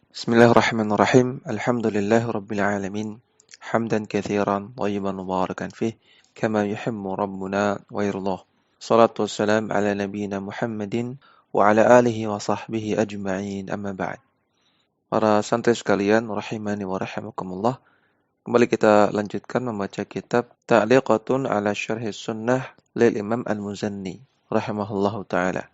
Bismillahirrahmanirrahim. Alhamdulillahirabbil alamin. Hamdan katsiran thayyiban mubarakan fih kama yuhibbu rabbuna wa yardah. Shalatu wassalam ala nabiyyina Muhammadin wa ala alihi wa sahbihi ajma'in. Amma ba'd. Para santri sekalian, rahimani wa rahimakumullah. Kembali kita lanjutkan membaca kitab Ta'liqatun ala Syarhi Sunnah lil Imam Al-Muzanni rahimahullahu taala,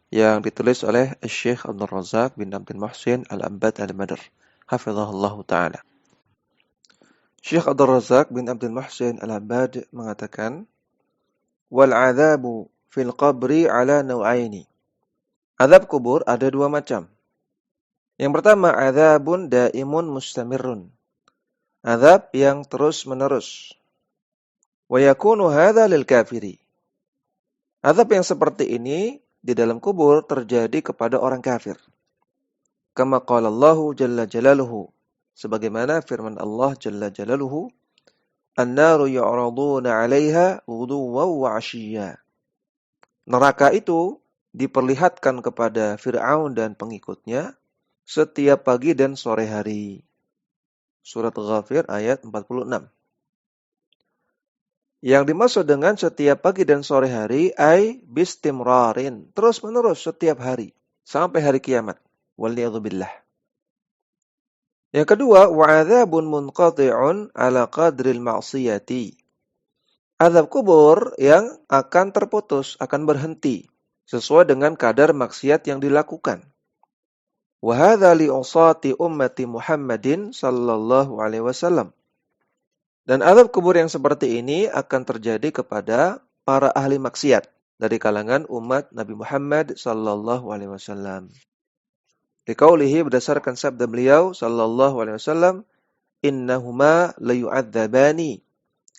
yang ditulis oleh Syekh Abdul Razak bin Abdul Muhsin Al-Abbad Al-Badr hafizahullahu ta'ala. Syekh Abdul Razak bin Abdul Muhsin Al-Abbad mengatakan, wal adzabu fil qabri ala naw'aini. Azab kubur ada dua macam. Yang pertama, adzabun daimun mustamirrun. Azab yang terus-menerus. Wa yakunu hadza lil kafiri. Azab yang seperti ini di dalam kubur terjadi kepada orang kafir. Kama qala Allahu jalla jalaluhu, sebagaimana firman Allah jalla jalaluhu, an-naru yu'raduna 'alaiha ghuduwwan wa 'ashiyya. Neraka itu diperlihatkan kepada Fir'aun dan pengikutnya setiap pagi dan sore hari. Surat Ghafir ayat 46. Yang dimaksud dengan setiap pagi dan sore hari ay bistimrarin, terus-menerus setiap hari sampai hari kiamat. Waliyadzubillah. Yang kedua, wa'adzabun munqati'un ala qadril ma'siyati. Azab kubur yang akan terputus, akan berhenti sesuai dengan kadar maksiat yang dilakukan. Wa hadza li usati ummati Muhammadin sallallahu alaihi wasallam. Dan azab kubur yang seperti ini akan terjadi kepada para ahli maksiat dari kalangan umat Nabi Muhammad sallallahu alaihi wasallam. Liqaulihi, berdasarkan sabda beliau sallallahu alaihi wasallam, innahuma la yu'adzabani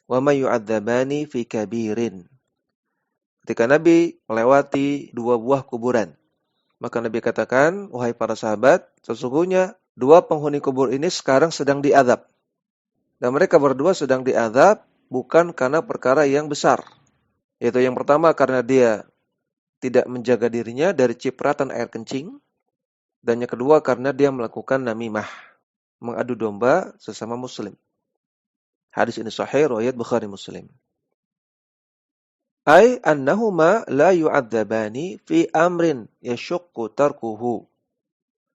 wa ma yu'adzabani fi kabirin. Ketika Nabi melewati dua buah kuburan, maka Nabi katakan, wahai para sahabat, sesungguhnya dua penghuni kubur ini sekarang sedang diazab. Dan mereka berdua sedang diazab bukan karena perkara yang besar. Yaitu yang pertama karena dia tidak menjaga dirinya dari cipratan air kencing. Dan yang kedua karena dia melakukan namimah, mengadu domba sesama muslim. Hadis ini sahih riwayat Bukhari Muslim. Ai annahuma la yu'adzabani fi amrin yashuqqu tarkuhu.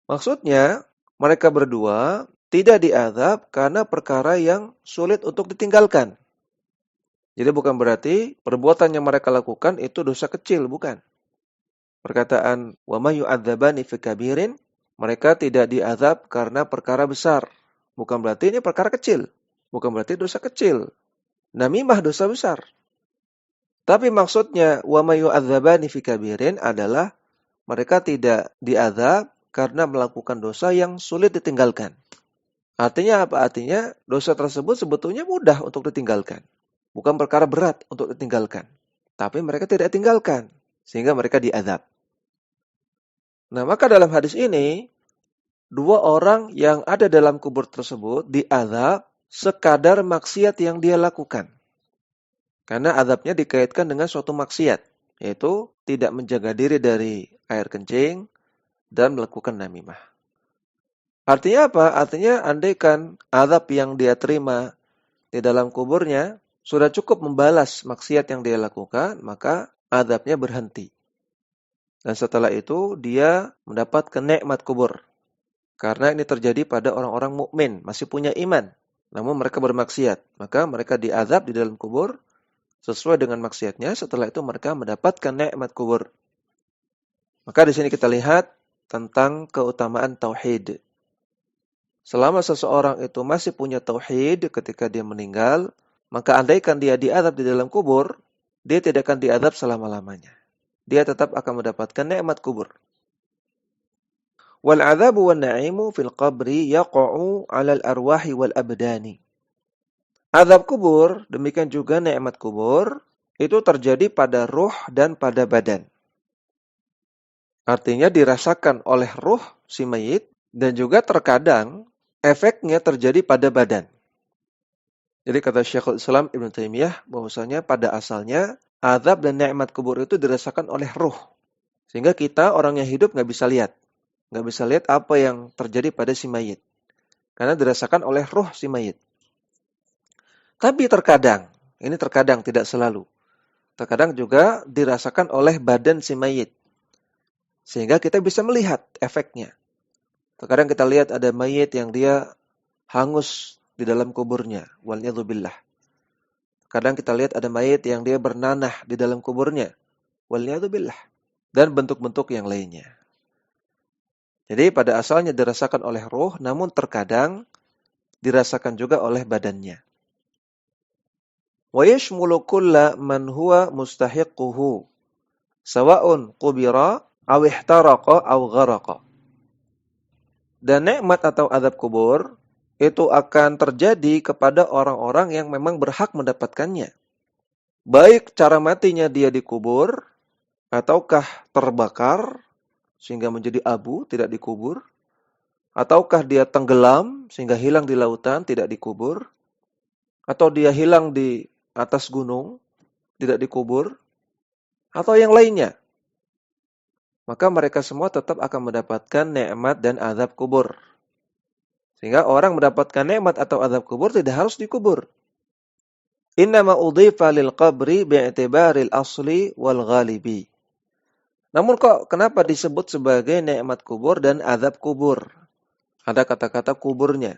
Maksudnya, mereka berdua tidak diazab karena perkara yang sulit untuk ditinggalkan. Jadi bukan berarti perbuatan yang mereka lakukan itu dosa kecil, bukan. Perkataan wa ma yu'adzabani fi kabirin, mereka tidak diazab karena perkara besar. Bukan berarti ini perkara kecil. Bukan berarti dosa kecil. Namimah dosa besar. Tapi maksudnya wa ma yu'adzabani fi kabirin adalah mereka tidak diazab karena melakukan dosa yang sulit ditinggalkan. Artinya apa? Artinya dosa tersebut sebetulnya mudah untuk ditinggalkan. Bukan perkara berat untuk ditinggalkan. Tapi mereka tidak tinggalkan. Sehingga mereka diazab. Nah, maka dalam hadis ini, dua orang yang ada dalam kubur tersebut diazab sekadar maksiat yang dia lakukan. Karena azabnya dikaitkan dengan suatu maksiat. Yaitu tidak menjaga diri dari air kencing dan melakukan namimah. Artinya apa? Artinya andaikan azab yang dia terima di dalam kuburnya sudah cukup membalas maksiat yang dia lakukan, maka azabnya berhenti. Dan setelah itu dia mendapatkan nikmat kubur. Karena ini terjadi pada orang-orang mukmin, masih punya iman, namun mereka bermaksiat, maka mereka diazab di dalam kubur sesuai dengan maksiatnya. Setelah itu mereka mendapatkan nikmat kubur. Maka di sini kita lihat tentang keutamaan tauhid. Selama seseorang itu masih punya tauhid ketika dia meninggal, maka andaikan dia diazab di dalam kubur, dia tidak akan diazab selama-lamanya. Dia tetap akan mendapatkan nikmat kubur. Wal 'adzabu wan na'imu fil qabri yaqa'u 'alal arwahi wal abdani. Azab kubur, demikian juga nikmat kubur, itu terjadi pada ruh dan pada badan. Artinya dirasakan oleh ruh si mayit dan juga terkadang efeknya terjadi pada badan. Jadi kata Syekhul Islam Ibnu Taimiyah bahwasanya pada asalnya azab dan nikmat kubur itu dirasakan oleh ruh. Sehingga kita orang yang hidup nggak bisa lihat. nggak bisa lihat apa yang terjadi pada si mayit. Karena dirasakan oleh ruh si mayit. Tapi terkadang, ini terkadang tidak selalu. Terkadang juga dirasakan oleh badan si mayit. Sehingga kita bisa melihat efeknya. Terkadang kita lihat ada mayit yang dia hangus di dalam kuburnya. Waliyadzubillah. Kadang kita lihat ada mayit yang dia bernanah di dalam kuburnya. Waliyadzubillah. Dan bentuk-bentuk yang lainnya. Jadi pada asalnya dirasakan oleh ruh, namun terkadang dirasakan juga oleh badannya. Wa yashmulu kulla man huwa mustahiquhu sawa'un qubira aw ihtaraqa aw gharaqa. Dan nikmat atau azab kubur itu akan terjadi kepada orang-orang yang memang berhak mendapatkannya. Baik cara matinya dia dikubur ataukah terbakar sehingga menjadi abu, tidak dikubur, ataukah dia tenggelam sehingga hilang di lautan, tidak dikubur, atau dia hilang di atas gunung, tidak dikubur, atau yang lainnya. Maka mereka semua tetap akan mendapatkan nikmat dan azab kubur. Sehingga orang mendapatkan nikmat atau azab kubur tidak harus dikubur. Innama udhifa lil qabri bi'tibaril asli wal ghalibi. Namun kenapa disebut sebagai nikmat kubur dan azab kubur? Ada kata-kata kuburnya.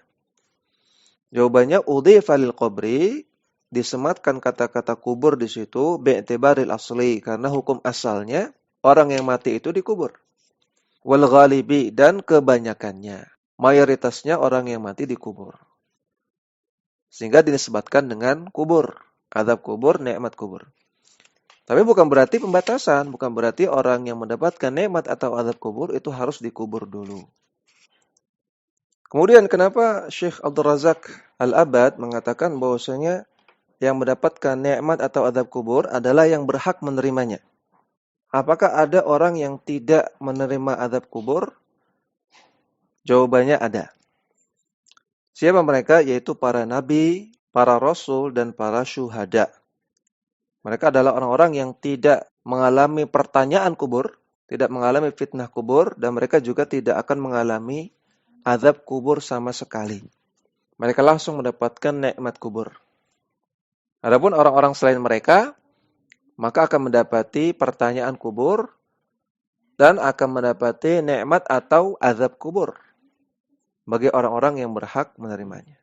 Jawabannya udhifa lil qabri, disematkan kata-kata kubur di situ bi'tibaril asli, karena hukum asalnya orang yang mati itu dikubur. Wal ghalibi, dan kebanyakannya, mayoritasnya orang yang mati dikubur. Sehingga disebutkan dengan kubur, azab kubur, nikmat kubur. Tapi bukan berarti pembatasan, bukan berarti orang yang mendapatkan nikmat atau azab kubur itu harus dikubur dulu. Kemudian kenapa Syekh Abdul Razak Al-Abad mengatakan bahwasanya yang mendapatkan nikmat atau azab kubur adalah yang berhak menerimanya? Apakah ada orang yang tidak menerima azab kubur? Jawabannya ada. Siapa mereka? Yaitu para nabi, para rasul, dan para syuhada. Mereka adalah orang-orang yang tidak mengalami pertanyaan kubur, tidak mengalami fitnah kubur, dan mereka juga tidak akan mengalami azab kubur sama sekali. Mereka langsung mendapatkan nikmat kubur. Adapun orang-orang selain mereka, maka akan mendapati pertanyaan kubur dan akan mendapati nikmat atau azab kubur bagi orang-orang yang berhak menerimanya.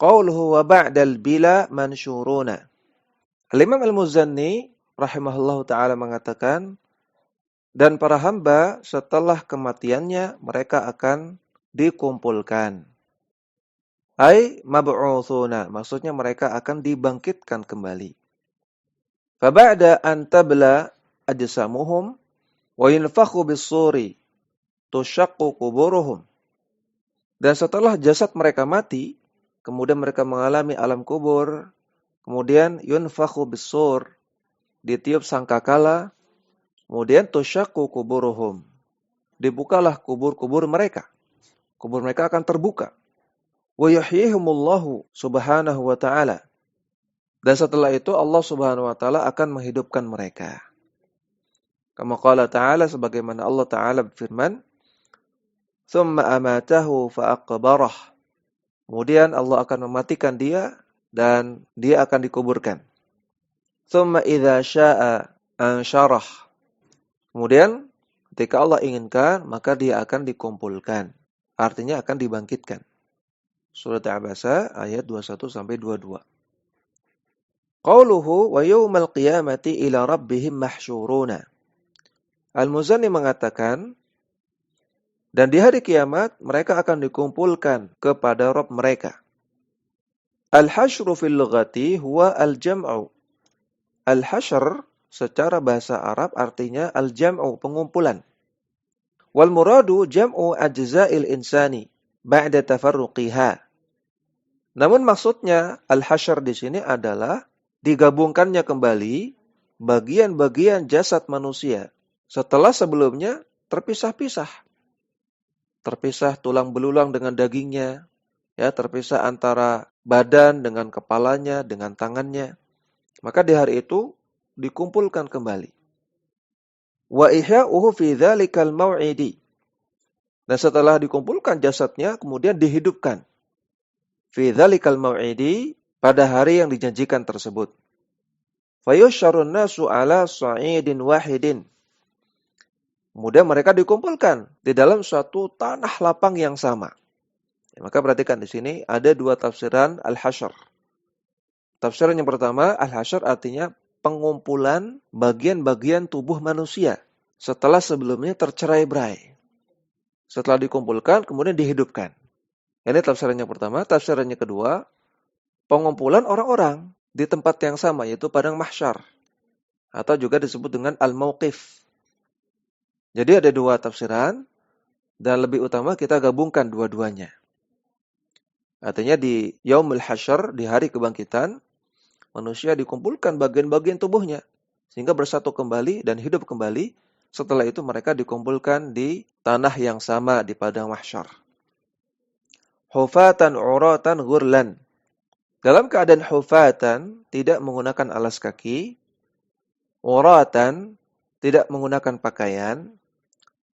Qauluhu wa ba'dal bila mansyuruna. Al-Imam Al-Muzanni rahimahullahu ta'ala mengatakan, dan para hamba setelah kematiannya mereka akan dikumpulkan. Ai mab'utsuna, maksudnya mereka akan dibangkitkan kembali. Fa ba'da an tabla ajsamuhum wa yunfakhu bis-suri tushaqqu quburuhum. Dan setelah jasad mereka mati, kemudian mereka mengalami alam kubur, kemudian yunfakhu bis-sur, ditiup sangkakala, kemudian tushaqqu quburuhum, dibukalah kubur-kubur mereka. Kubur mereka akan terbuka. Wa yuhyihimullahu subhanahu wa ta'ala. Dan setelah itu Allah subhanahu wa ta'ala akan menghidupkan mereka. Kama qala ta'ala, sebagaimana Allah ta'ala berfirman, thumma amatahu fa'aqbarah. Kemudian Allah akan mematikan dia dan dia akan dikuburkan. Thumma idza syaa ansyarah. Kemudian ketika Allah inginkan, maka dia akan dikumpulkan. Artinya akan dibangkitkan. Surat Abasa ayat 21 sampai 22. Qauluhu wa yaumal qiyamati ila rabbihim mahsyuruna. Al-Muzanni mengatakan, dan di hari kiamat mereka akan dikumpulkan kepada Rabb mereka. Al-hasyru fil lughati huwa al-jam'u. Al-hasyr secara bahasa Arab artinya al-jam'u, pengumpulan. Wal muradu jam'u ajza'il insani ba'da tafarruqiha. Namun maksudnya al-hasyr di sini adalah digabungkannya kembali bagian-bagian jasad manusia setelah sebelumnya terpisah-pisah. Terpisah tulang belulang dengan dagingnya, ya, terpisah antara badan dengan kepalanya, dengan tangannya. Maka di hari itu dikumpulkan kembali. Wa ihya'uhu fi dzalikal mau'idi. Dan setelah dikumpulkan jasadnya, kemudian dihidupkan. Fi dzalikal mau'idi, pada hari yang dijanjikan tersebut. Fayusyarun nasu ala sa'idin wahidin. Kemudian mereka dikumpulkan di dalam suatu tanah lapang yang sama. Ya, maka perhatikan di sini ada dua tafsiran al-hasyr. Tafsiran yang pertama, al-hasyr artinya pengumpulan bagian-bagian tubuh manusia setelah sebelumnya tercerai-berai. Setelah dikumpulkan, kemudian dihidupkan. Ini tafsiran yang pertama. Tafsiran yang kedua, pengumpulan orang-orang di tempat yang sama, yaitu padang mahsyar. Atau juga disebut dengan al-mauqif. Jadi ada dua tafsiran, dan lebih utama kita gabungkan dua-duanya. Artinya di Yaumul Hasyr, di hari kebangkitan, manusia dikumpulkan bagian-bagian tubuhnya sehingga bersatu kembali dan hidup kembali. Setelah itu mereka dikumpulkan di tanah yang sama di padang mahsyar. Hufatan uratan ghurlan. Dalam keadaan hufatan, tidak menggunakan alas kaki. Uratan, tidak menggunakan pakaian.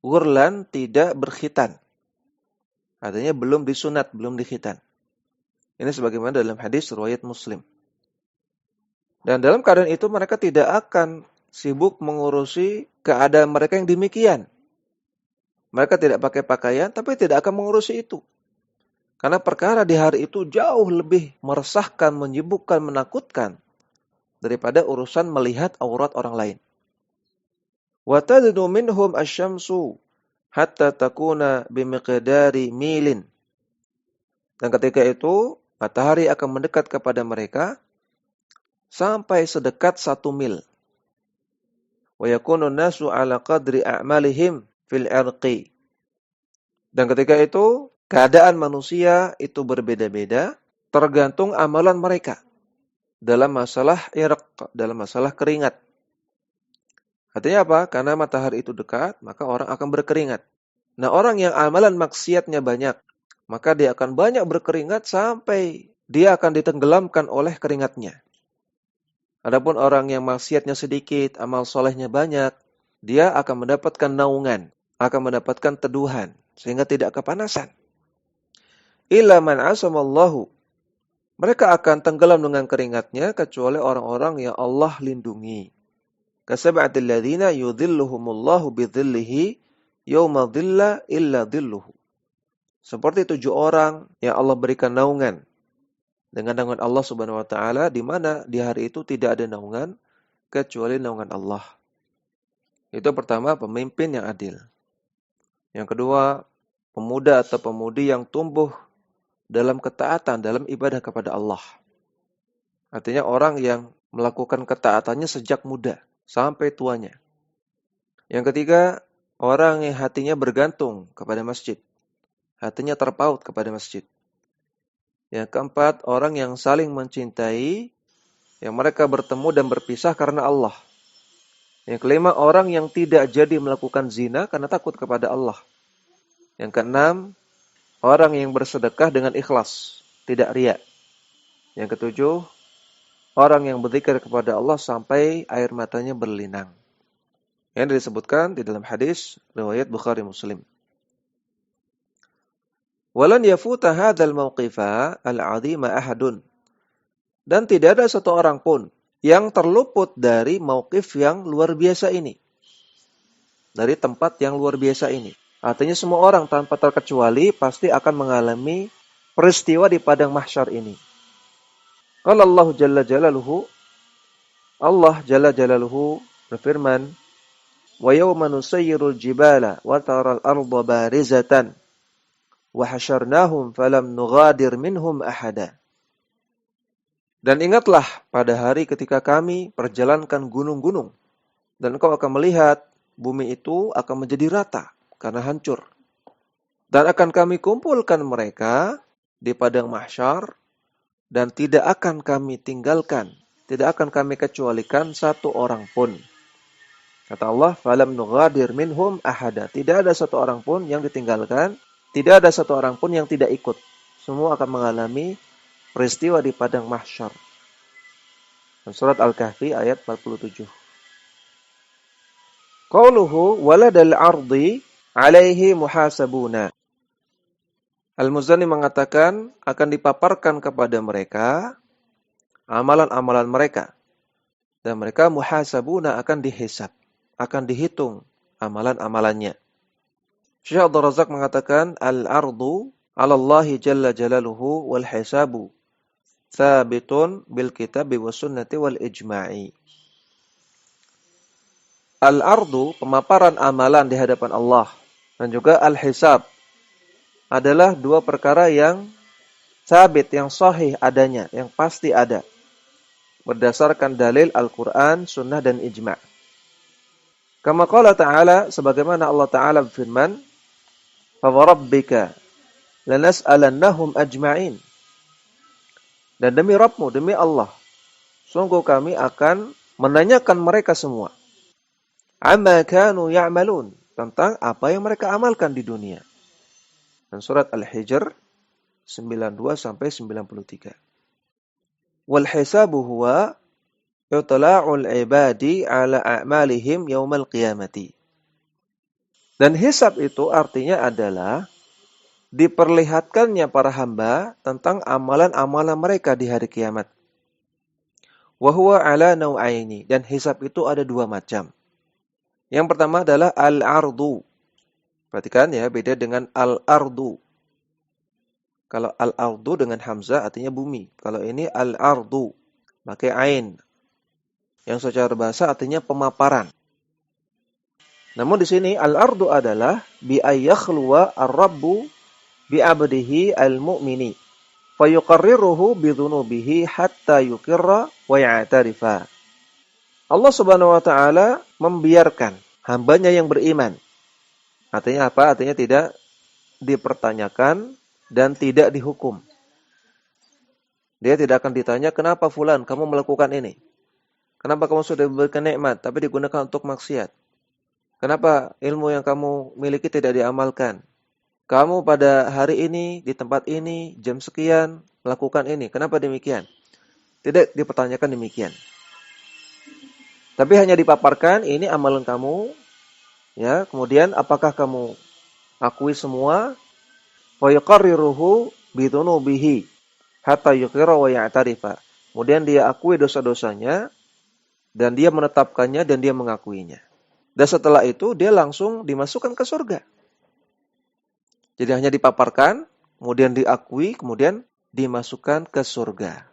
Ghurlan, tidak berkhitan. Artinya belum disunat, belum dikhitan. Ini sebagaimana dalam hadis riwayat Muslim. Dan dalam keadaan itu mereka tidak akan sibuk mengurusi keadaan mereka yang demikian. Mereka tidak pakai pakaian, tapi tidak akan mengurusi itu. Karena perkara di hari itu jauh lebih meresahkan, menyibukkan, menakutkan daripada urusan melihat aurat orang lain. Wa tadnu minhum asy-syamsu hatta takuna bimiqdari milin. Dan ketika itu matahari akan mendekat kepada mereka sampai sedekat 1 mil. Wa yakunu nasu ala qadri a'malihim fil irqi. Dan ketika itu keadaan manusia itu berbeda-beda tergantung amalan mereka dalam masalah irq, dalam masalah keringat. Artinya apa? Karena matahari itu dekat, maka orang akan berkeringat. Nah, orang yang amalan maksiatnya banyak, maka dia akan banyak berkeringat sampai dia akan ditenggelamkan oleh keringatnya. Adapun orang yang maksiatnya sedikit, amal solehnya banyak, dia akan mendapatkan naungan, akan mendapatkan teduhan, sehingga tidak kepanasan. Illa man asamallahu. Mereka akan tenggelam dengan keringatnya, kecuali orang-orang yang Allah lindungi. Kasab'atil ladzina yudhilluhumullahu bidhillihi yawma dhilla illa dhilluhu. Seperti 7 orang yang Allah berikan naungan dengan naungan Allah Subhanahu wa taala, di mana di hari itu tidak ada naungan kecuali naungan Allah. Itu pertama, pemimpin yang adil. Yang kedua, pemuda atau pemudi yang tumbuh dalam ketaatan, dalam ibadah kepada Allah. Artinya orang yang melakukan ketaatannya sejak muda sampai tuanya. Yang ketiga, orang yang hatinya bergantung kepada masjid. Hatinya terpaut kepada masjid. Yang keempat, orang yang saling mencintai, yang mereka bertemu dan berpisah karena Allah. Yang kelima, orang yang tidak jadi melakukan zina karena takut kepada Allah. Yang keenam, orang yang bersedekah dengan ikhlas, tidak riya. Yang ketujuh, orang yang berzikir kepada Allah sampai air matanya berlinang. Yang disebutkan di dalam hadis riwayat Bukhari Muslim. Walan yafuta hadzal mauqifa al-'azima ahadun. Dan tidak ada satu orang pun yang terluput dari mauqif yang luar biasa ini. Dari tempat yang luar biasa ini. Artinya semua orang tanpa terkecuali pasti akan mengalami peristiwa di padang mahsyar ini. Qala Allah Jalla Jalaluhu, Allah Jalla Jalaluhu berfirman, wa yawma nusayyirul jibala wa taral arda barizatan wa hasyarnahum falam nughadir minhum ahada. Dan ingatlah pada hari ketika kami perjalankan gunung-gunung, dan engkau akan melihat bumi itu akan menjadi rata karena hancur. Dan akan kami kumpulkan mereka di padang mahsyar, dan tidak akan kami tinggalkan, tidak akan kami kecualikan satu orang pun. Kata Allah, falam nughadir minhum ahada. Tidak ada satu orang pun yang ditinggalkan, tidak ada satu orang pun yang tidak ikut. Semua akan mengalami peristiwa di padang mahsyar. Surat Al-Kahfi ayat 47. Qauluhu waladal ardi alaihi muhasabuna. Al-Muzani mengatakan akan dipaparkan kepada mereka amalan-amalan mereka. Dan mereka muhasabuna akan dihisab, akan dihitung amalan-amalannya. Syekh Abdul Razak mengatakan al-ardu 'ala Allah jalla jalaluhu wal hisabu thabitun bil kitabi was sunnati wal ijma'i. Al-ardu, pemaparan amalan di hadapan Allah, dan juga al-hisab adalah dua perkara yang sabit, yang sahih adanya, yang pasti ada. Berdasarkan dalil Al-Quran, Sunnah, dan Ijma'. Kama qala ta'ala, sebagaimana Allah Ta'ala berfirman, فَوَرَبِّكَ لَنَسْأَلَنَّهُمْ أَجْمَعِينَ. Dan demi Rabbmu, demi Allah, sungguh kami akan menanyakan mereka semua. عَمَّا كَانُوا يَعْمَلُونَ, tentang apa yang mereka amalkan di dunia. Dan surat Al-Hijr 92-93. Wal hisabu huwa itla'ul ibadi ala a'malihim yaumal qiyamati. Dan hisab itu artinya adalah diperlihatkannya para hamba tentang amalan-amalan mereka di hari kiamat. Wa huwa ala nau'aini, dan hisab itu ada dua macam. Yang pertama adalah al-ardu. Perhatikan ya, beda dengan al-ardu. Kalau al-ardu dengan hamzah artinya bumi. Kalau ini al-ardu, pakai ain, yang secara bahasa artinya pemaparan. Namun di sini al-ardu adalah bi ayyakhluwa ar-rabbu bi 'abdihi al-mu'mini fa yuqarriruhu bi dhunubihi hatta yuqirra wa ya'tarifa. Allah Subhanahu wa taala membiarkan hambanya yang beriman. Artinya apa? Artinya tidak dipertanyakan dan tidak dihukum. Dia tidak akan ditanya, kenapa fulan kamu melakukan ini? Kenapa kamu sudah diberikan nikmat tapi digunakan untuk maksiat? Kenapa ilmu yang kamu miliki tidak diamalkan? Kamu pada hari ini, di tempat ini, jam sekian, melakukan ini. Kenapa demikian? Tidak dipertanyakan demikian. Tapi hanya dipaparkan, ini amalan kamu. Ya, kemudian apakah kamu akui semua? Wa yuqarriruhu bidhunubihi hatta yuqirra wa ya'tarifa. Kemudian dia akui dosa-dosanya dan dia menetapkannya dan dia mengakuinya. Dan setelah itu dia langsung dimasukkan ke surga. Jadi hanya dipaparkan, kemudian diakui, kemudian dimasukkan ke surga.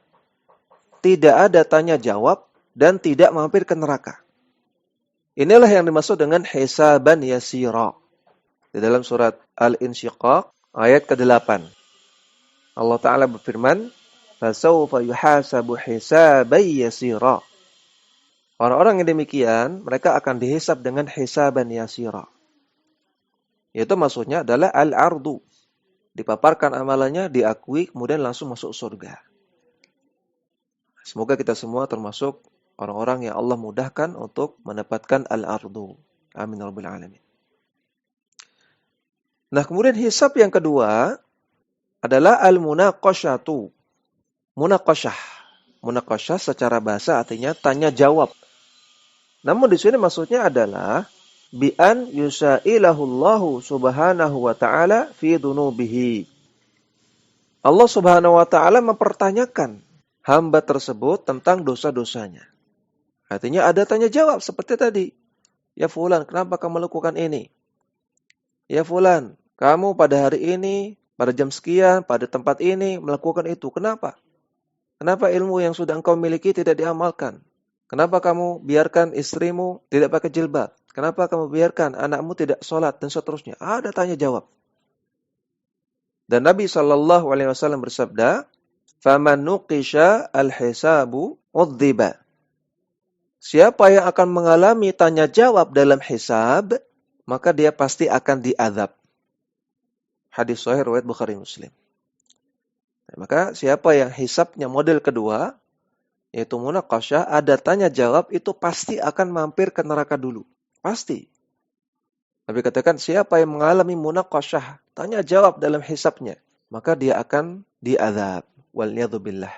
Tidak ada tanya jawab dan tidak mampir ke neraka. Inilah yang dimaksud dengan hisaban yasira. Di dalam surat Al-Insyiqaq ayat ke-8. Allah Ta'ala berfirman, فَسَوْفَ يُحَاسَبُ حِسَابًا يَسِيرًا. Orang-orang yang demikian, mereka akan dihisab dengan hisaban yasira. Yaitu maksudnya adalah al-ardu. Dipaparkan amalannya, diakui, kemudian langsung masuk surga. Semoga kita semua termasuk orang-orang yang Allah mudahkan untuk mendapatkan al-ardu. Amin ya rabbal alamin. Nah, kemudian hisab yang kedua adalah al-munaqashatu. Munaqashah. Munaqashah secara bahasa artinya tanya jawab. Namun di sini maksudnya adalah bi an yusailahu Allahu subhanahu wa ta'ala fi dhunubihi. Allah Subhanahu wa taala mempertanyakan hamba tersebut tentang dosa-dosanya. Artinya ada tanya jawab seperti tadi. Ya fulan, kenapa kamu melakukan ini? Ya fulan, kamu pada hari ini, pada jam sekian, pada tempat ini melakukan itu. Kenapa? Kenapa ilmu yang sudah engkau miliki tidak diamalkan? Kenapa kamu biarkan istrimu tidak pakai jilbab? Kenapa kamu biarkan anakmu tidak sholat dan seterusnya? Ada tanya jawab. Dan Nabi SAW bersabda, "Faman nuqisha al-hisabu udhiba." Siapa yang akan mengalami tanya jawab dalam hisab, maka dia pasti akan diazab. Hadis sahih riwayat Bukhari Muslim. Nah, maka siapa yang hisabnya model kedua, yaitu munaqashah, ada tanya jawab, itu pasti akan mampir ke neraka dulu. Pasti. Nabi katakan siapa yang mengalami munaqashah, tanya jawab dalam hisabnya, maka dia akan diazab. Waliyadzubillah.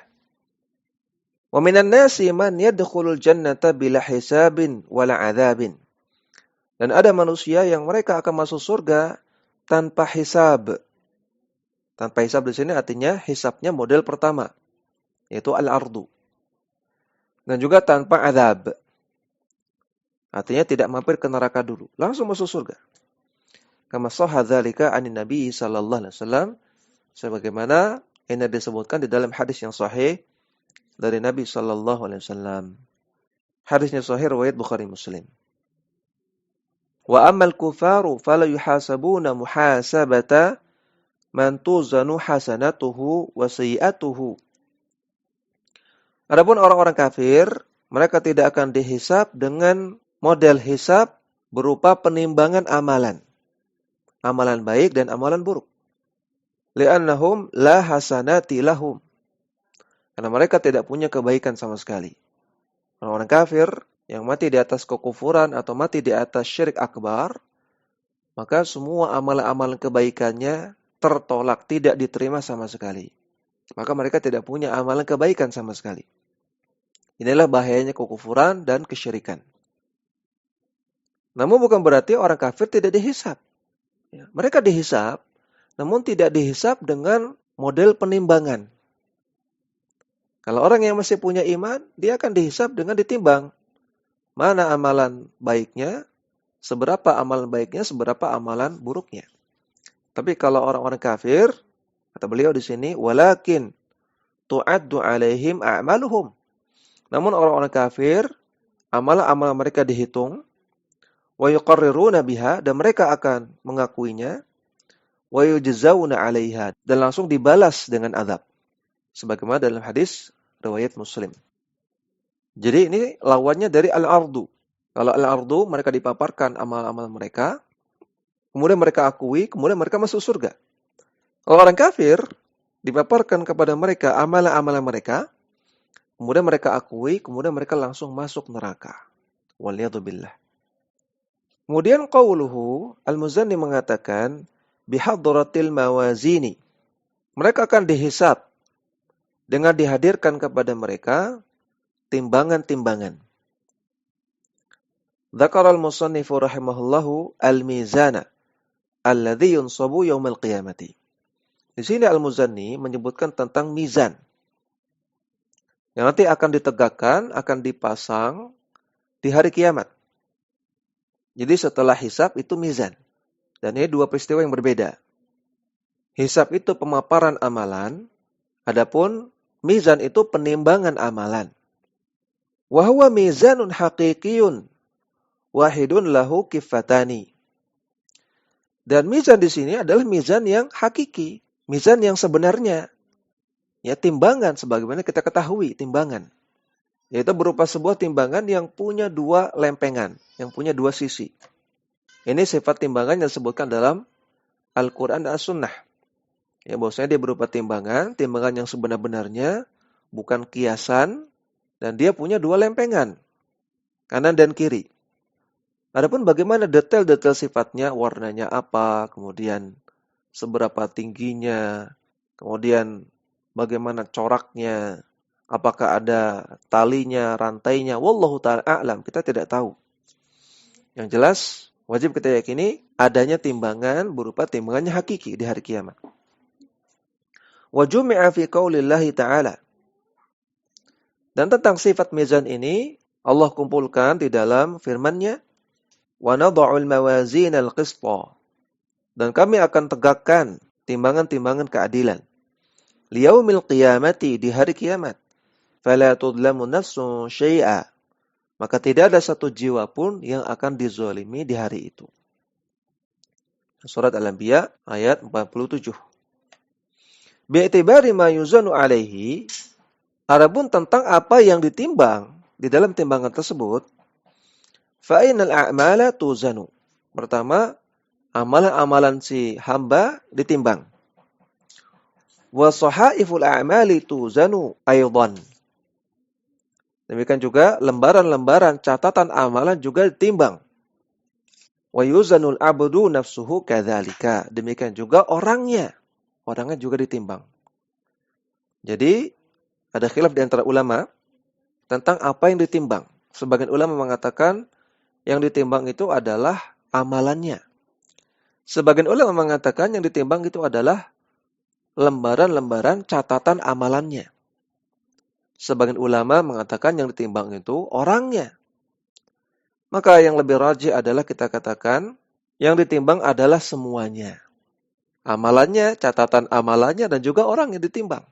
Wa minan nasi man yadkhulul jannata bila hisabin wala adzabin. Dan ada manusia yang mereka akan masuk surga tanpa hisab. Tanpa hisab di sini artinya hisabnya model pertama, yaitu al-ardu. Dan juga tanpa azab. Artinya tidak mampir ke neraka dulu, langsung masuk surga. Kama shahha dzalika 'anin Nabi sallallahu alaihi wasallam, sebagaimana ini disebutkan di dalam hadis yang sahih dari Nabi sallallahu alaihi wasallam. Hadisnya sahih riwayat Bukhari Muslim. Wa ammal kufaru fala yuhasabuna muhasabata man tuzanu hasanatuhu wa sayyi'atuhu. Adapun orang-orang kafir, mereka tidak akan dihisab dengan model hisab berupa penimbangan amalan. Amalan baik dan amalan buruk. Li'annahum la hasanati lahum. Karena mereka tidak punya kebaikan sama sekali. Orang-orang kafir yang mati di atas kekufuran atau mati di atas syirik akbar, maka semua amalan-amalan kebaikannya tertolak, tidak diterima sama sekali. Maka mereka tidak punya amalan kebaikan sama sekali. Inilah bahayanya kekufuran dan kesyirikan. Namun bukan berarti orang kafir tidak dihisab. Mereka dihisab, namun tidak dihisab dengan model penimbangan. Kalau orang yang masih punya iman, dia akan dihisab dengan ditimbang. Mana amalan baiknya, seberapa amalan baiknya, seberapa amalan buruknya. Tapi kalau orang-orang kafir, kata beliau di sini, walakin tu'addu alaihim a'maluhum. Namun orang-orang kafir, amalan-amalan mereka dihitung, wa yuqarriruna biha, dan mereka akan mengakuinya, wa yujzauna 'alaiha, dan langsung dibalas dengan azab. Sebagaimana dalam hadis riwayat Muslim. Jadi ini lawannya dari al-ardu. Kalau al-ardu mereka dipaparkan amal-amal mereka, kemudian mereka akui, kemudian mereka masuk surga. Kalau orang kafir dipaparkan kepada mereka amalan-amalan mereka, kemudian mereka akui, kemudian mereka langsung masuk neraka. Waliyadzubillah. Kemudian qauluhu, Al-Muzanni mengatakan bihadratil mawazini. Mereka akan dihisab dengan dihadirkan kepada mereka timbangan-timbangan. Dzakara al-musannifu rahimahullahu al-mizana alladzi yunsabu yaumil qiyamati. Di sini Al-Muzanni menyebutkan tentang mizan yang nanti akan ditegakkan, akan dipasang di hari kiamat. Jadi setelah hisab itu mizan. Dan ini dua peristiwa yang berbeda. Hisab itu pemaparan amalan, adapun mizan itu penimbangan amalan. Wa huwa mizanun haqiqiyun wahidun lahu kifatani. Dan mizan di sini adalah mizan yang hakiki, mizan yang sebenarnya. Ya, timbangan sebagaimana kita ketahui timbangan. Yaitu berupa sebuah timbangan yang punya dua lempengan, yang punya dua sisi. Ini sifat timbangan yang disebutkan dalam Al-Quran dan As-Sunnah. Ya, bahwasanya dia berupa timbangan yang sebenar-benarnya, bukan kiasan, dan dia punya dua lempengan, kanan dan kiri. Adapun bagaimana detail-detail sifatnya, warnanya apa, kemudian seberapa tingginya, kemudian bagaimana coraknya, apakah ada talinya, rantainya, wallahu ta'ala a'lam, kita tidak tahu. Yang jelas, wajib kita yakini adanya timbangan berupa timbangannya hakiki di hari kiamat. Wa jumi'a fi qaulillahi ta'ala. Dan tentang sifat mizan ini, Allah kumpulkan di dalam firman-Nya, wa nadha'ul mawazin al-qisṭa. Dan kami akan tegakkan timbangan-timbangan keadilan. Liyaumil qiyamati, di hari kiamat. Fala tudlamu nafsun syai'a. Maka tidak ada satu jiwa pun yang akan dizalimi di hari itu. Surat Al-Anbiya ayat 47. Bi'tibari ma yuzanu alaihi, adapun tentang apa yang ditimbang di dalam timbangan tersebut, fa innal a'mala tuzanu. Pertama, amalan-amalan si hamba ditimbang. Wa sahaiful a'mali tuzanu aidan. Demikian juga lembaran-lembaran catatan amalan juga ditimbang. Wa yuzanul abdu nafsuhu kadzalika. Demikian juga orangnya juga ditimbang. Jadi ada khilaf di antara ulama tentang apa yang ditimbang. Sebagian ulama mengatakan yang ditimbang itu adalah amalannya. Sebagian ulama mengatakan yang ditimbang itu adalah lembaran-lembaran catatan amalannya. Sebagian ulama mengatakan yang ditimbang itu orangnya. Maka yang lebih rajih adalah kita katakan yang ditimbang adalah semuanya. Amalannya, catatan amalannya, dan juga orang yang ditimbang.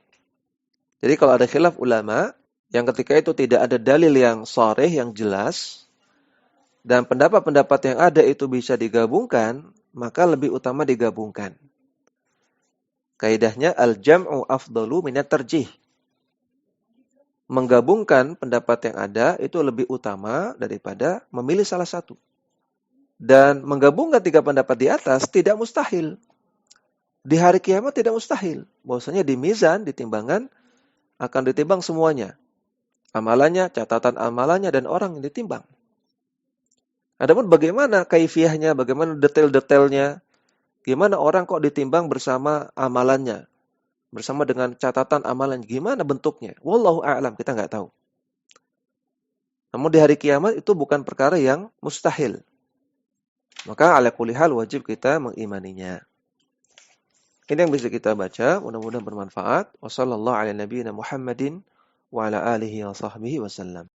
Jadi kalau ada khilaf ulama, yang ketika itu tidak ada dalil yang sharih, yang jelas, dan pendapat-pendapat yang ada itu bisa digabungkan, maka lebih utama digabungkan. Kaidahnya al-jam'u afdalu minat tarjih. Menggabungkan pendapat yang ada itu lebih utama daripada memilih salah satu. Dan menggabungkan 3 pendapat di atas tidak mustahil. Di hari kiamat tidak mustahil. Bahwasanya di mizan, di timbangan, akan ditimbang semuanya. Amalannya, catatan amalannya, dan orang yang ditimbang. Adapun bagaimana kaifiyahnya, bagaimana detail-detailnya, gimana orang kok ditimbang bersama amalannya, bersama dengan catatan amalan, gimana bentuknya? Wallahu a'lam, kita nggak tahu. Namun di hari kiamat itu bukan perkara yang mustahil. Maka ala kulli hal wajib kita mengimaninya. Ini yang bisa kita baca, mudah-mudahan bermanfaat. Wassallallahu ala nabiyyina Muhammadin wa ala alihi wa sahbihi wasallam.